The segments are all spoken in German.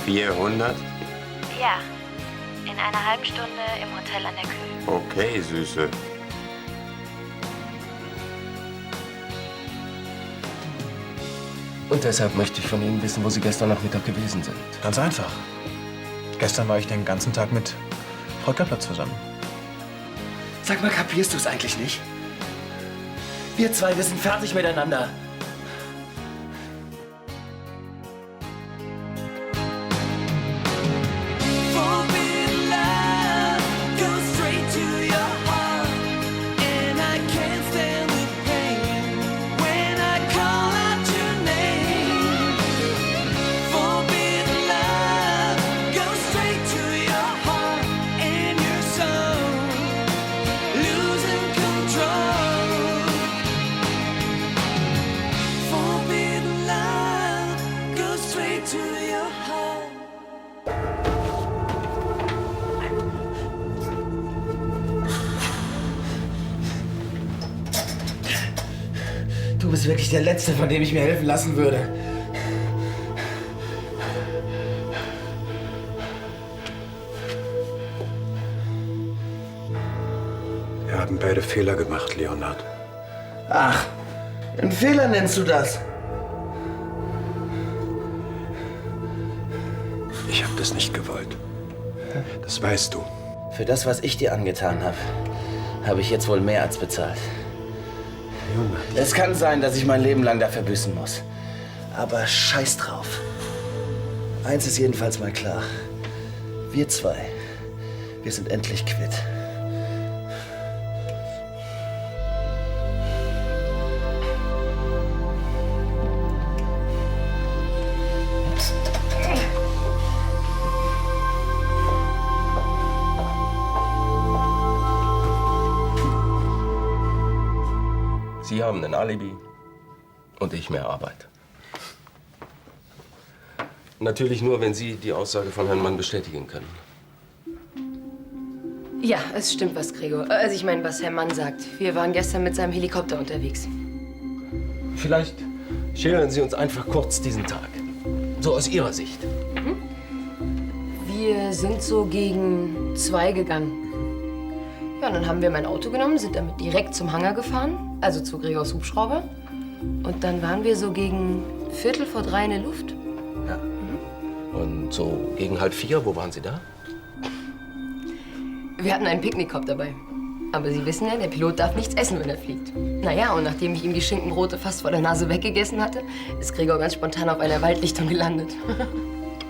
400? Ja, in einer halben Stunde im Hotel an der Kühe. Okay, Süße. Und deshalb möchte ich von Ihnen wissen, wo Sie gestern Nachmittag gewesen sind. Ganz einfach. Gestern war ich den ganzen Tag mit Frau Kappler zusammen. Sag mal, kapierst du es eigentlich nicht? Wir zwei, wir sind fertig miteinander. Du bist wirklich der Letzte, von dem ich mir helfen lassen würde. Wir haben beide Fehler gemacht, Leonhard. Ach, einen Fehler nennst du das? Ich habe das nicht gewollt. Das weißt du. Für das, was ich dir angetan habe, habe ich jetzt wohl mehr als bezahlt. Leonhard. Es kann sein, dass ich mein Leben lang dafür büßen muss. Aber scheiß drauf. Eins ist jedenfalls mal klar. Wir zwei, wir sind endlich quitt. Sie haben ein Alibi und ich mehr Arbeit. Natürlich nur, wenn Sie die Aussage von Herrn Mann bestätigen können. Ja, es stimmt, was Gregor, also ich meine, was Herr Mann sagt. Wir waren gestern mit seinem Helikopter unterwegs. Vielleicht schildern Sie uns einfach kurz diesen Tag. So aus Ihrer Sicht. Wir sind so gegen 2 gegangen. Ja, und dann haben wir mein Auto genommen, sind damit direkt zum Hangar gefahren, also zu Gregors Hubschrauber. Und dann waren wir so gegen 3:15 in der Luft. Ja. Und so gegen 3:30, wo waren Sie da? Wir hatten einen Picknickkorb dabei. Aber Sie wissen ja, der Pilot darf nichts essen, wenn er fliegt. Naja, und nachdem ich ihm die Schinkenbrote fast vor der Nase weggegessen hatte, ist Gregor ganz spontan auf einer Waldlichtung gelandet.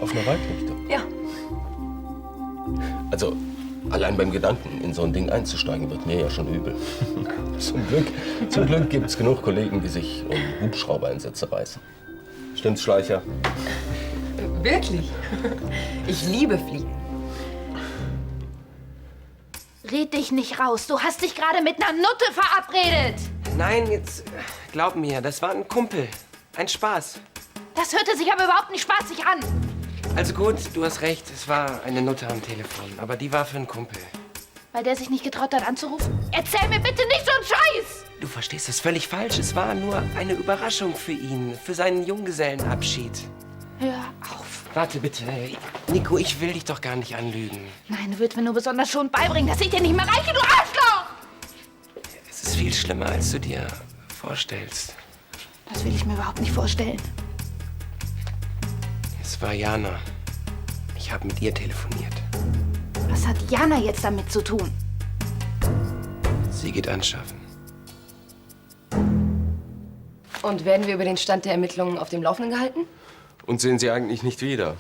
Auf einer Waldlichtung? Ja. Also, allein beim Gedanken, in so ein Ding einzusteigen, wird mir ja schon übel. Zum Glück gibt es genug Kollegen, die sich um Hubschraubereinsätze reißen. Stimmt's, Schleicher? Wirklich? Ich liebe Fliegen. Red dich nicht raus. Du hast dich gerade mit einer Nutte verabredet. Nein, jetzt glaub mir, das war ein Kumpel. Ein Spaß. Das hörte sich aber überhaupt nicht spaßig an. Also gut, du hast recht, es war eine Nutte am Telefon. Aber die war für einen Kumpel. Weil der sich nicht getraut hat anzurufen? Erzähl mir bitte nicht so einen Scheiß! Du verstehst das völlig falsch. Es war nur eine Überraschung für ihn. Für seinen Junggesellenabschied. Hör auf. Warte bitte. Nico, ich will dich doch gar nicht anlügen. Nein, du willst mir nur besonders schon beibringen, dass ich dir nicht mehr reiche, du Arschloch! Es ist viel schlimmer, als du dir vorstellst. Das will ich mir überhaupt nicht vorstellen. Es war Jana. Ich habe mit ihr telefoniert. Was hat Jana jetzt damit zu tun? Sie geht anschaffen. Und werden wir über den Stand der Ermittlungen auf dem Laufenden gehalten? Uns sehen Sie eigentlich nicht wieder.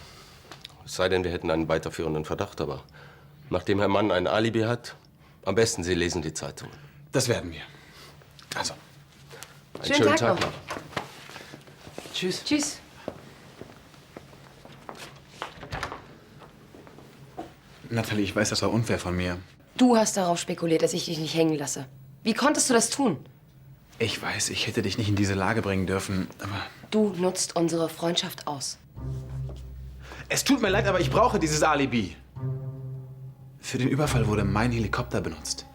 Es sei denn, wir hätten einen weiterführenden Verdacht. Aber nachdem Herr Mann ein Alibi hat, am besten Sie lesen die Zeitung. Das werden wir. Also. Einen schönen Tag noch. Tschüss. Tschüss. Natalie, ich weiß, das war unfair von mir. Du hast darauf spekuliert, dass ich dich nicht hängen lasse. Wie konntest du das tun? Ich weiß, ich hätte dich nicht in diese Lage bringen dürfen, aber... Du nutzt unsere Freundschaft aus. Es tut mir leid, aber ich brauche dieses Alibi. Für den Überfall wurde mein Helikopter benutzt.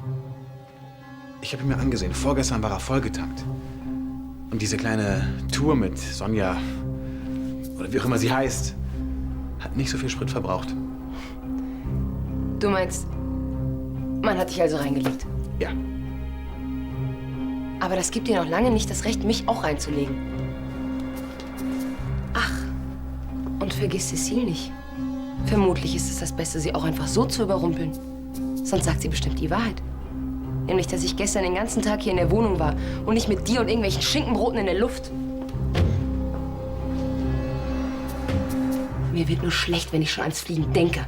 Ich habe ihn mir angesehen. Vorgestern war er vollgetankt. Und diese kleine Tour mit Sonja, oder wie auch immer sie heißt, Hat nicht so viel Sprit verbraucht. Du meinst, man hat dich also reingelegt? Ja. Aber das gibt dir noch lange nicht das Recht, mich auch reinzulegen. Ach, und vergiss Cecile nicht. Vermutlich ist es das Beste, sie auch einfach so zu überrumpeln. Sonst sagt sie bestimmt die Wahrheit. Nämlich, dass ich gestern den ganzen Tag hier in der Wohnung war und nicht mit dir und irgendwelchen Schinkenbroten in der Luft. Mir wird nur schlecht, wenn ich schon ans Fliegen denke.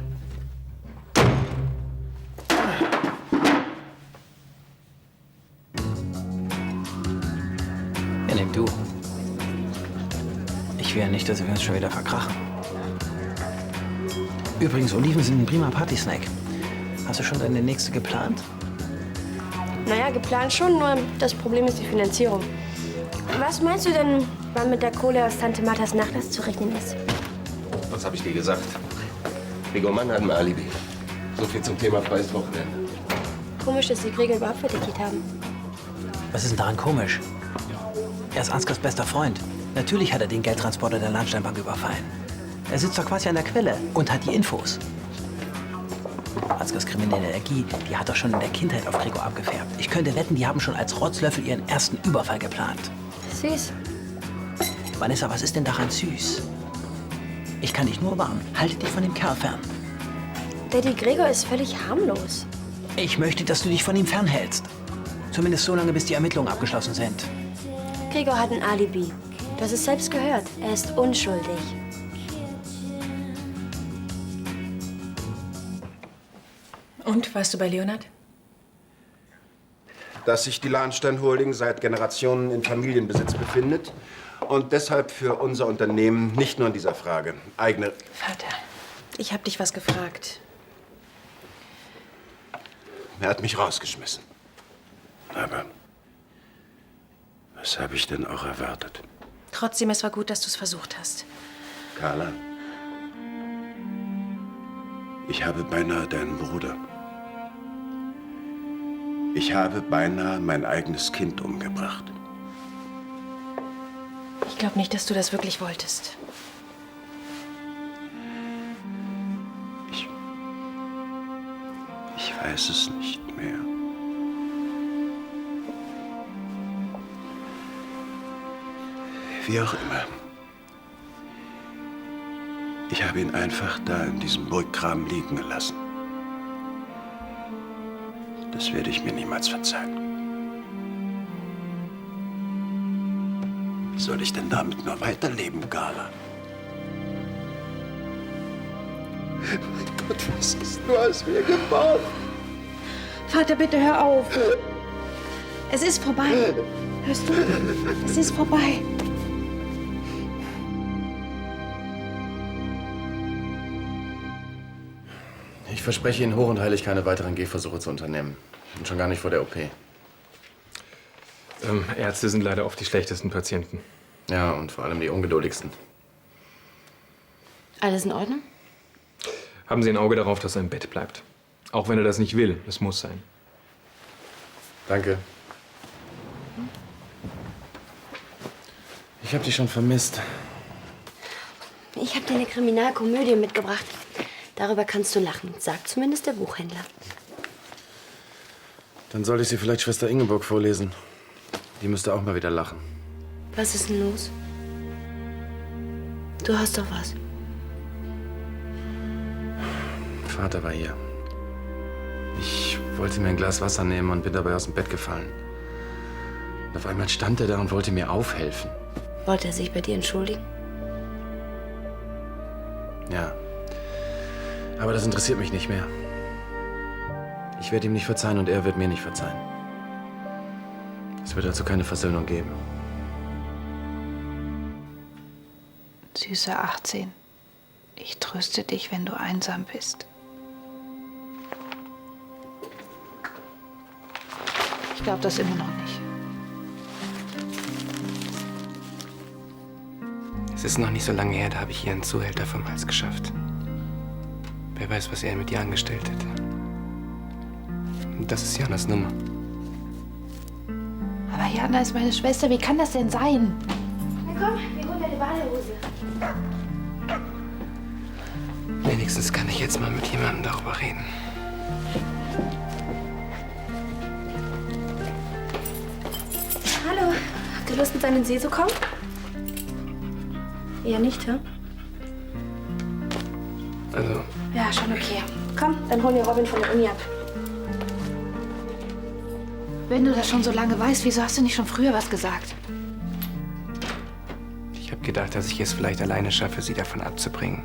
Ja, nimm du. Ich will ja nicht, dass wir uns schon wieder verkrachen. Übrigens, Oliven sind ein prima Partysnack. Hast du schon deine nächste geplant? Naja, geplant schon, nur das Problem ist die Finanzierung. Was meinst du denn, wann mit der Kohle aus Tante Marthas Nachlass zu rechnen ist? Was habe ich dir gesagt? Gregor Mann hat ein Alibi. So viel zum Thema freies Wochenende. Komisch, dass die Gregor überhaupt verdickt haben. Was ist denn daran komisch? Er ist Ansgars bester Freund. Natürlich hat er den Geldtransporter der Landsteinbank überfallen. Er sitzt doch quasi an der Quelle und hat die Infos. Ansgars kriminelle Energie, die hat doch schon in der Kindheit auf Gregor abgefärbt. Ich könnte wetten, die haben schon als Rotzlöffel ihren ersten Überfall geplant. Süß. Vanessa, was ist denn daran süß? Ich kann dich nur warnen. Halte dich von dem Kerl fern. Daddy, Gregor ist völlig harmlos. Ich möchte, dass du dich von ihm fernhältst. Zumindest so lange, bis die Ermittlungen abgeschlossen sind. Gregor hat ein Alibi. Du hast es selbst gehört. Er ist unschuldig. Und, warst du bei Leonhard? Dass sich die Lahnstein Holding seit Generationen in Familienbesitz befindet und deshalb für unser Unternehmen nicht nur in dieser Frage eigene... Vater, ich hab dich was gefragt. Er hat mich rausgeschmissen. Aber was habe ich denn auch erwartet? Trotzdem, es war gut, dass du es versucht hast. Carla, ich habe beinahe deinen Bruder. Ich habe beinahe mein eigenes Kind umgebracht. Ich glaube nicht, dass du das wirklich wolltest. Ich weiß es nicht mehr. Wie auch immer. Ich habe ihn einfach da in diesem Burggraben liegen gelassen. Das werde ich mir niemals verzeihen. Wie soll ich denn damit nur weiterleben, Carla? Mein Gott, was ist nur aus mir geworden? Vater, bitte hör auf. Es ist vorbei. Hörst du? Es ist vorbei. Ich verspreche Ihnen hoch und heilig, keine weiteren Gehversuche zu unternehmen. Und schon gar nicht vor der OP. Ärzte sind leider oft die schlechtesten Patienten. Ja, und vor allem die ungeduldigsten. Alles in Ordnung? Haben Sie ein Auge darauf, dass er im Bett bleibt. Auch wenn er das nicht will. Es muss sein. Danke. Ich habe dich schon vermisst. Ich habe dir eine Kriminalkomödie mitgebracht. Darüber kannst du lachen, sagt zumindest der Buchhändler. Dann sollte ich sie vielleicht Schwester Ingeborg vorlesen. Die müsste auch mal wieder lachen. Was ist denn los? Du hast doch was. Vater war hier. Ich wollte mir ein Glas Wasser nehmen und bin dabei aus dem Bett gefallen. Und auf einmal stand er da und wollte mir aufhelfen. Wollte er sich bei dir entschuldigen? Ja. Aber das interessiert mich nicht mehr. Ich werde ihm nicht verzeihen und er wird mir nicht verzeihen. Es wird also keine Versöhnung geben. Süßer 18, ich tröste dich, wenn du einsam bist. Ich glaube das immer noch nicht. Es ist noch nicht so lange her, da habe ich ihren Zuhälter vom Hals geschafft. Wer weiß, was er mit ihr angestellt hätte. Und das ist Janas Nummer. Aber Jana ist meine Schwester, wie kann das denn sein? Na komm, wir holen deine Badehose. Wenigstens kann ich jetzt mal mit jemandem darüber reden. Hallo, habt ihr Lust, mit an den See zu kommen? Eher nicht, hä? Also, Ja, schon okay. Komm, dann holen wir Robin von der Uni ab. Wenn du das schon so lange weißt, wieso hast du nicht schon früher was gesagt? ich habe gedacht, dass ich es vielleicht alleine schaffe, sie davon abzubringen.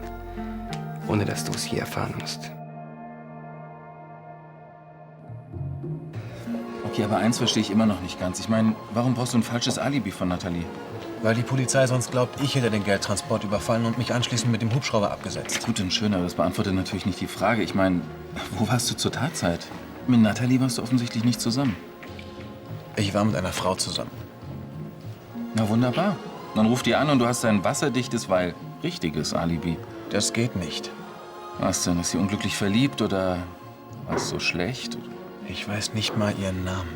Ohne dass du es je erfahren musst. Okay, aber eins verstehe ich immer noch nicht ganz. Ich meine, warum brauchst du ein falsches Alibi von Nathalie? Weil die Polizei sonst glaubt, ich hätte den Geldtransport überfallen und mich anschließend mit dem Hubschrauber abgesetzt. Gut und schön, aber das beantwortet natürlich nicht die Frage. Ich meine, wo warst du zur Tatzeit? Mit Nathalie warst du offensichtlich nicht zusammen. Ich war mit einer Frau zusammen. Na wunderbar. Dann ruft die an und du hast ein wasserdichtes, weil richtiges Alibi. Das geht nicht. Was denn? Ist sie unglücklich verliebt oder war es so schlecht? Ich weiß nicht mal ihren Namen.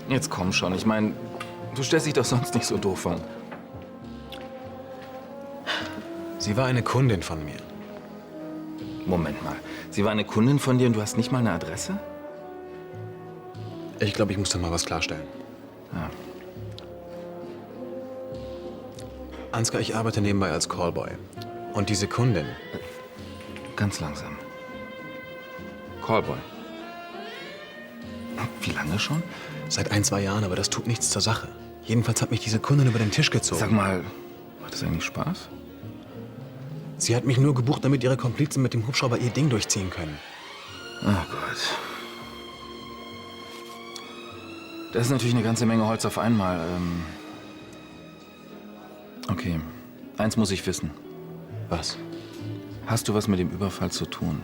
Jetzt komm schon. Ich meine, du stellst dich doch sonst nicht so doof an. Sie war eine Kundin von mir. Moment mal. Sie war eine Kundin von dir und du hast nicht mal eine Adresse? Ich glaube, ich muss da mal was klarstellen. Ja. Ansgar, ich arbeite nebenbei als Callboy. Und diese Kundin... Ganz langsam. Callboy. Wie lange schon? Seit 1-2 Jahren, aber das tut nichts zur Sache. Jedenfalls hat mich diese Kundin über den Tisch gezogen. Sag mal, macht das eigentlich Spaß? Sie hat mich nur gebucht, damit ihre Komplizen mit dem Hubschrauber ihr Ding durchziehen können. Oh Gott. Das ist natürlich eine ganze Menge Holz auf einmal. Okay, eins muss ich wissen. Was? Hast du was mit dem Überfall zu tun?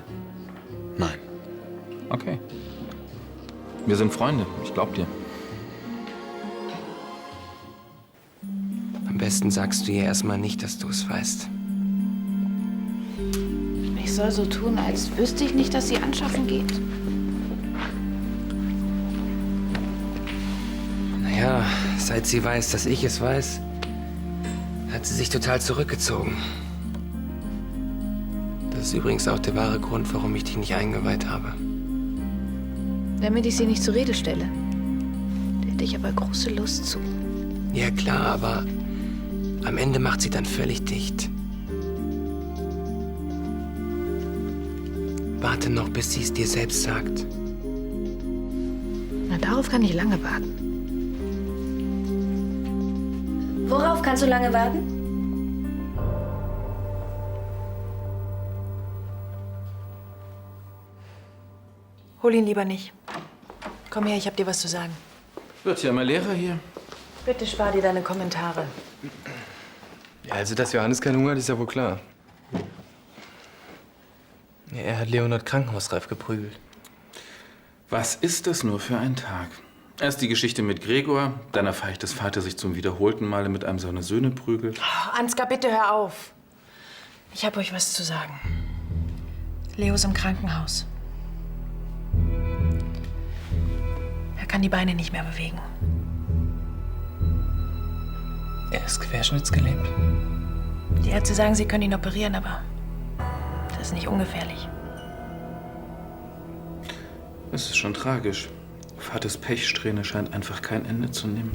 Nein. Okay. Wir sind Freunde, ich glaub dir. Am besten sagst du ihr erstmal nicht, dass du es weißt. Ich soll so tun, als wüsste ich nicht, dass sie anschaffen geht. Naja, seit sie weiß, dass ich es weiß, hat sie sich total zurückgezogen. Das ist übrigens auch der wahre Grund, warum ich dich nicht eingeweiht habe. Damit ich sie nicht zur Rede stelle. Da hätte ich aber große Lust zu. Ja klar, aber am Ende macht sie dann völlig dicht. Warte noch, bis sie es dir selbst sagt. Na, darauf kann ich lange warten. Worauf kannst du lange warten? Hol ihn lieber nicht. Komm her, ich hab dir was zu sagen. Wird ja mal Lehrer hier. Bitte spar dir deine Kommentare. Ja, also, dass Johannes keinen Hunger hat, ist ja wohl klar. Ja, er hat Leonard krankenhausreif geprügelt. Was ist das nur für ein Tag? Erst die Geschichte mit Gregor, dann erfahre ich, dass Vater sich zum wiederholten Male mit einem seiner Söhne prügelt. Oh, Ansgar, bitte hör auf. Ich hab euch was zu sagen. Leo ist im Krankenhaus. Er kann die Beine nicht mehr bewegen. Er ist querschnittsgelähmt. Die Ärzte sagen, sie können ihn operieren, aber das ist nicht ungefährlich. Es ist schon tragisch. Vaters Pechsträhne scheint einfach kein Ende zu nehmen.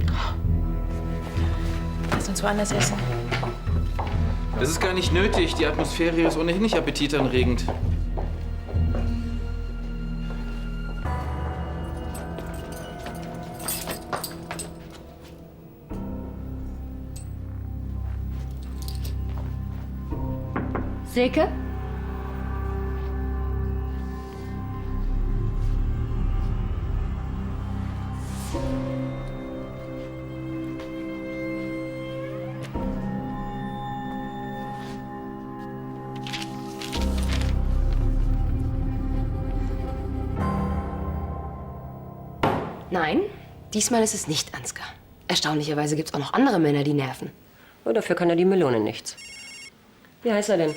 Lass uns woanders essen. Das ist gar nicht nötig. Die Atmosphäre hier ist ohnehin nicht appetitanregend. Silke? Nein, diesmal ist es nicht Ansgar. Erstaunlicherweise gibt es auch noch andere Männer, die nerven. Aber dafür kann er die Melone nichts. Wie heißt er denn?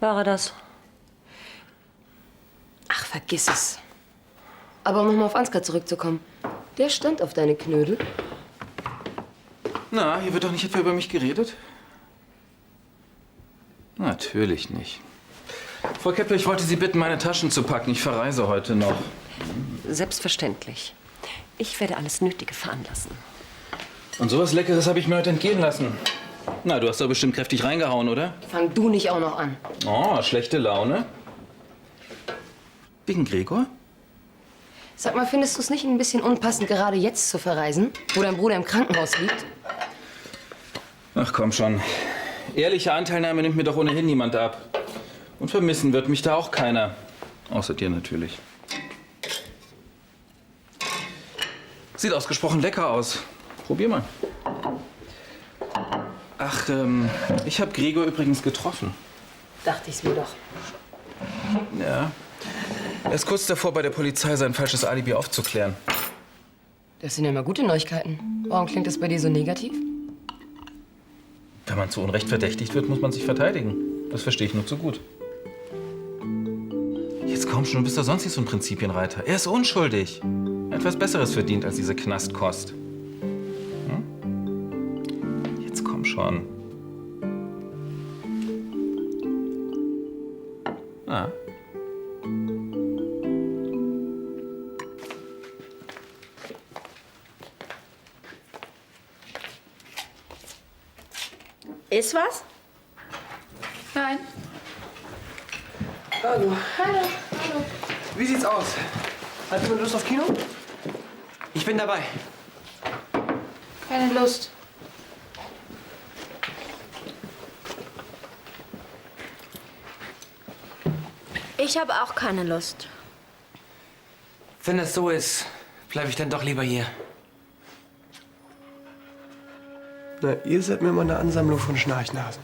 War er das? Ach, vergiss es. Aber um nochmal auf Ansgar zurückzukommen. Der stand auf deine Knödel. Na, hier wird doch nicht etwa über mich geredet? Natürlich nicht. Frau Kepler, ich wollte Sie bitten, meine Taschen zu packen. Ich verreise heute noch. Selbstverständlich. Ich werde alles Nötige veranlassen. Und sowas Leckeres habe ich mir heute entgehen lassen. Na, du hast doch bestimmt kräftig reingehauen, oder? Fang du nicht auch noch an. Oh, schlechte Laune. Wegen Gregor? Sag mal, findest du es nicht ein bisschen unpassend, gerade jetzt zu verreisen, wo dein Bruder im Krankenhaus liegt? Ach komm schon. Ehrliche Anteilnahme nimmt mir doch ohnehin niemand ab. Und vermissen wird mich da auch keiner. Außer dir natürlich. Sieht ausgesprochen lecker aus. Probier mal. Ach, ich habe Gregor übrigens getroffen. Dachte ich's mir doch. Ja. Er ist kurz davor, bei der Polizei sein falsches Alibi aufzuklären. Das sind ja immer gute Neuigkeiten. Warum klingt das bei dir so negativ? Wenn man zu Unrecht verdächtigt wird, muss man sich verteidigen. Das verstehe ich nur zu gut. Jetzt komm schon, du bist doch sonst nicht so ein Prinzipienreiter. Er ist unschuldig. Er hat etwas Besseres verdient als diese Knastkost. Hm? Jetzt komm schon. Ah. Ist was? Nein. Hallo. Hallo. Wie sieht's aus? Hat jemand Lust auf Kino? Ich bin dabei. Keine Lust. Ich habe auch keine Lust. Wenn das so ist, bleibe ich dann doch lieber hier. Na, ihr seid mir mal eine Ansammlung von Schnarchnasen.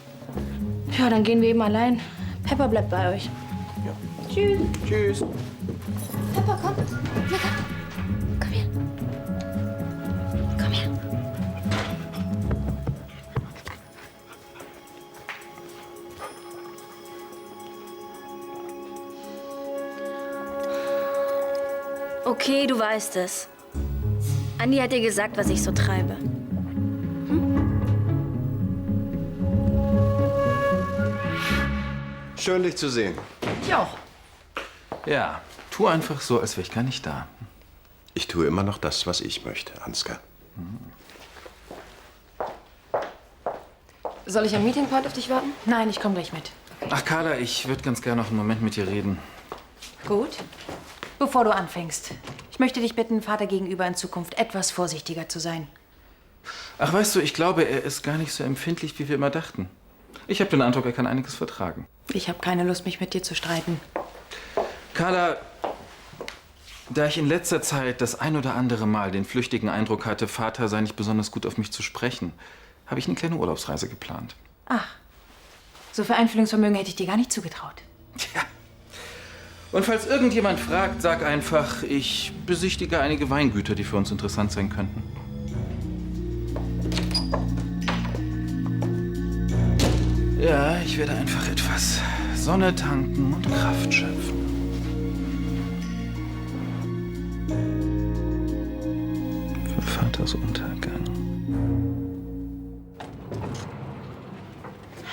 Ja, dann gehen wir eben allein. Pepper bleibt bei euch. Ja. Tschüss. Tschüss. Pepper, komm. Na, komm her. Komm her. Okay, du weißt es. Andi hat dir gesagt, was ich so treibe. Schön, dich zu sehen. Ich auch. Ja, tu einfach so, als wäre ich gar nicht da. Ich tue immer noch das, was ich möchte, Ansgar. Soll ich am Meeting Point auf dich warten? Nein, ich komme gleich mit. Ach, Carla, ich würde ganz gerne noch einen Moment mit dir reden. Gut. Bevor du anfängst, ich möchte dich bitten, Vater gegenüber in Zukunft etwas vorsichtiger zu sein. Ach, weißt du, ich glaube, er ist gar nicht so empfindlich, wie wir immer dachten. Ich habe den Eindruck, er kann einiges vertragen. Ich habe keine Lust, mich mit dir zu streiten. Carla, da ich in letzter Zeit das ein oder andere Mal den flüchtigen Eindruck hatte, Vater sei nicht besonders gut auf mich zu sprechen, habe ich eine kleine Urlaubsreise geplant. Ach, so viel Einfühlungsvermögen hätte ich dir gar nicht zugetraut. Tja. Und falls irgendjemand fragt, sag einfach, ich besichtige einige Weingüter, die für uns interessant sein könnten. Ja, ich werde einfach etwas Sonne tanken und Kraft schöpfen. Für Vaters Untergang.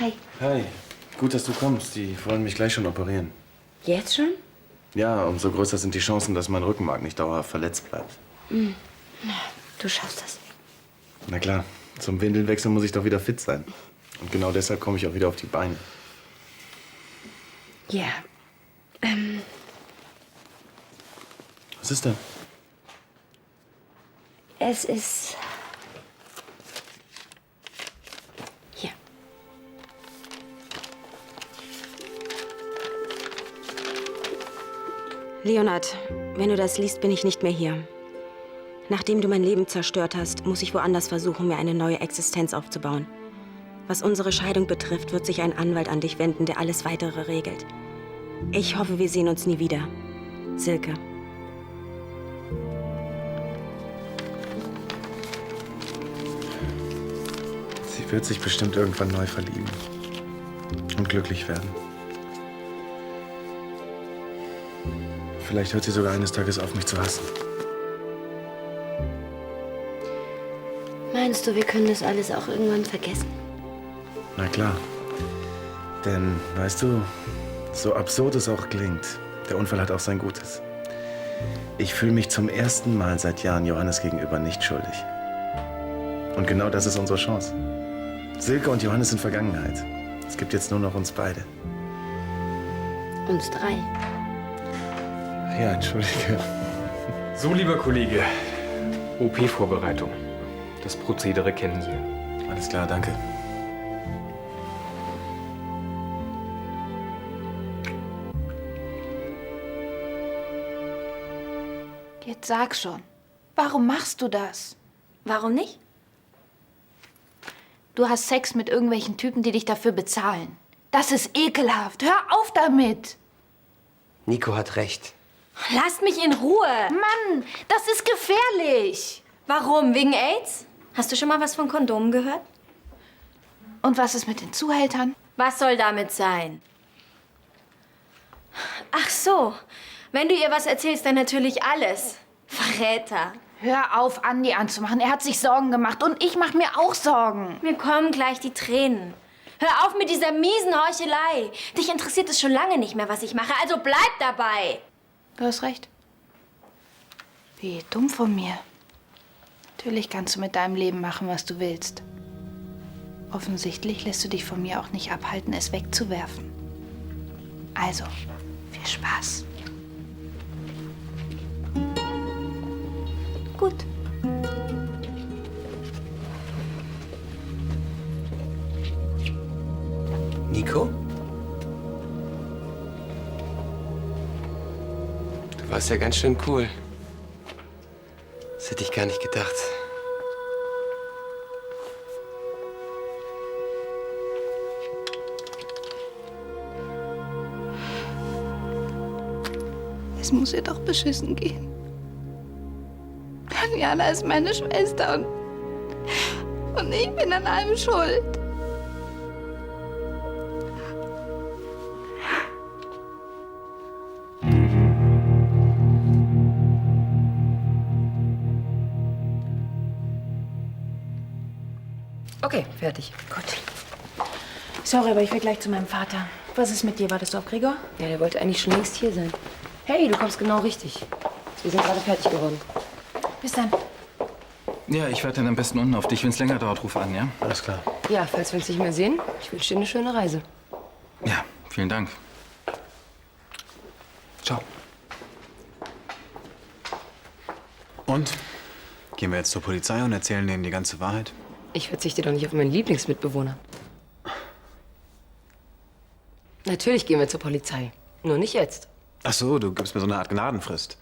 Hi. Hi, gut, dass du kommst. Die wollen mich gleich schon operieren. Jetzt schon? Ja, umso größer sind die Chancen, dass mein Rückenmark nicht dauerhaft verletzt bleibt. Hm. Du schaffst das. Na klar, zum Windelwechsel muss ich doch wieder fit sein. Und genau deshalb komme ich auch wieder auf die Beine. Ja. Was ist denn? Es ist... Hier. Leonard, wenn du das liest, bin ich nicht mehr hier. Nachdem du mein Leben zerstört hast, muss ich woanders versuchen, mir eine neue Existenz aufzubauen. Was unsere Scheidung betrifft, wird sich ein Anwalt an dich wenden, der alles Weitere regelt. Ich hoffe, wir sehen uns nie wieder. Silke. Sie wird sich bestimmt irgendwann neu verlieben. Und glücklich werden. Vielleicht hört sie sogar eines Tages auf, mich zu hassen. Meinst du, wir können das alles auch irgendwann vergessen? Na klar. Denn, weißt du, so absurd es auch klingt, der Unfall hat auch sein Gutes. Ich fühle mich zum ersten Mal seit Jahren Johannes gegenüber nicht schuldig. Und genau das ist unsere Chance. Silke und Johannes sind Vergangenheit. Es gibt jetzt nur noch uns beide. Uns drei. Ja, entschuldige. So, lieber Kollege, OP-Vorbereitung. Das Prozedere kennen Sie. Alles klar, danke. Jetzt sag schon. Warum machst du das? Warum nicht? Du hast Sex mit irgendwelchen Typen, die dich dafür bezahlen. Das ist ekelhaft. Hör auf damit. Nico hat recht. Lasst mich in Ruhe. Mann, das ist gefährlich. Warum? Wegen AIDS? Hast du schon mal was von Kondomen gehört? Und was ist mit den Zuhältern? Was soll damit sein? Ach so. Wenn du ihr was erzählst, dann natürlich alles. Verräter. Hör auf, Andi anzumachen. Er hat sich Sorgen gemacht und ich mache mir auch Sorgen. Mir kommen gleich die Tränen. Hör auf mit dieser miesen Heuchelei. Dich interessiert es schon lange nicht mehr, was ich mache, also bleib dabei. Du hast recht. Wie dumm von mir. Natürlich kannst du mit deinem Leben machen, was du willst. Offensichtlich lässt du dich von mir auch nicht abhalten, es wegzuwerfen. Also, viel Spaß. Gut. Nico? Du warst ja ganz schön cool. Das hätte ich gar nicht gedacht. Es muss ihr doch beschissen gehen. Jana ist meine Schwester und ich bin an allem schuld. Okay, fertig. Gut. Sorry, aber ich will gleich zu meinem Vater. Was ist mit dir? Wartest du auf Gregor? Ja, der wollte eigentlich schon längst hier sein. Hey, du kommst genau richtig. Wir sind gerade fertig geworden. Bis dann. Ja, ich warte dann am besten unten auf dich. Wenn es länger dauert, ruf an, ja? Alles klar. Ja, falls wir uns nicht mehr sehen, ich wünsche dir eine schöne Reise. Ja, vielen Dank. Ciao. Und? Gehen wir jetzt zur Polizei und erzählen denen die ganze Wahrheit? Ich verzichte doch nicht auf meinen Lieblingsmitbewohner. Natürlich gehen wir zur Polizei. Nur nicht jetzt. Ach so, du gibst mir so eine Art Gnadenfrist.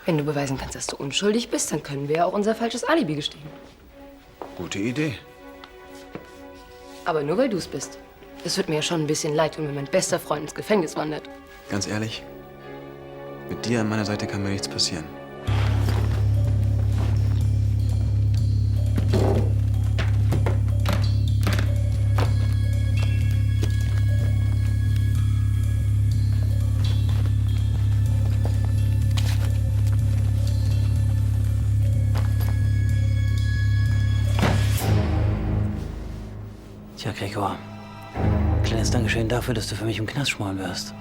Wenn du beweisen kannst, dass du unschuldig bist, dann können wir ja auch unser falsches Alibi gestehen. Gute Idee. Aber nur weil du es bist. Es wird mir ja schon ein bisschen leid tun, wenn mein bester Freund ins Gefängnis wandert. Ganz ehrlich, mit dir an meiner Seite kann mir nichts passieren. Tja, Gregor. Kleines Dankeschön dafür, dass du für mich im Knast schmoren wirst.